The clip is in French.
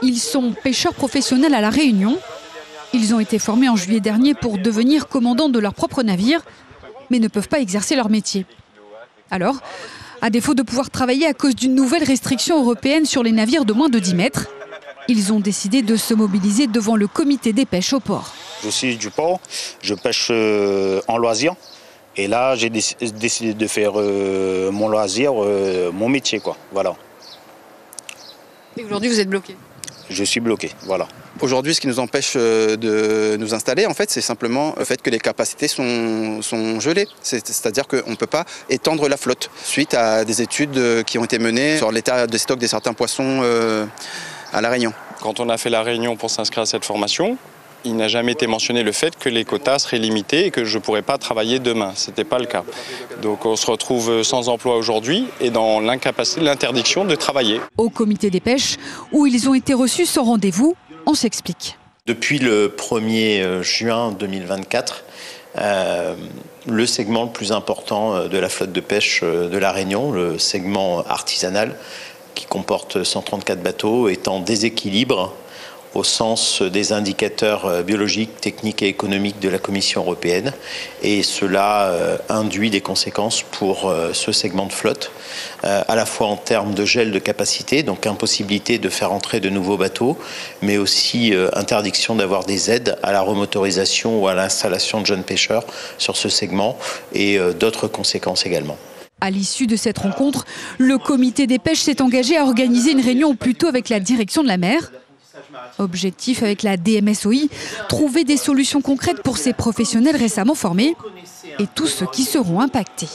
Ils sont pêcheurs professionnels à La Réunion. Ils ont été formés en juillet dernier pour devenir commandants de leur propre navire, mais ne peuvent pas exercer leur métier. Alors, à défaut de pouvoir travailler à cause d'une nouvelle restriction européenne sur les navires de moins de 10 mètres, ils ont décidé de se mobiliser devant le comité des pêches au port. Je suis du port, je pêche en loisir. Et là, j'ai décidé de faire mon loisir, mon métier, quoi. Voilà. Et aujourd'hui, vous êtes bloqué? Je suis bloqué, voilà. Aujourd'hui, ce qui nous empêche de nous installer, en fait, c'est simplement le fait que les capacités sont gelées. C'est-à-dire qu'on ne peut pas étendre la flotte suite à des études qui ont été menées sur l'état de stock de certains poissons à La Réunion. Quand on a fait La Réunion pour s'inscrire à cette formation, il n'a jamais été mentionné le fait que les quotas seraient limités et que je ne pourrais pas travailler demain. Ce n'était pas le cas. Donc on se retrouve sans emploi aujourd'hui et dans l'incapacité, l'interdiction de travailler. Au comité des pêches, où ils ont été reçus sans rendez-vous, on s'explique. Depuis le 1er juin 2024, le segment le plus important de la flotte de pêche de La Réunion, le segment artisanal, qui comporte 134 bateaux, est en déséquilibre au sens des indicateurs biologiques, techniques et économiques de la Commission européenne. Et cela induit des conséquences pour ce segment de flotte, à la fois en termes de gel de capacité, donc impossibilité de faire entrer de nouveaux bateaux, mais aussi interdiction d'avoir des aides à la remotorisation ou à l'installation de jeunes pêcheurs sur ce segment, et d'autres conséquences également. À l'issue de cette rencontre, le comité des pêches s'est engagé à organiser une réunion plus tôt avec la direction de la mer. Objectif avec la DMSOI, trouver des solutions concrètes pour ces professionnels récemment formés et tous ceux qui seront impactés.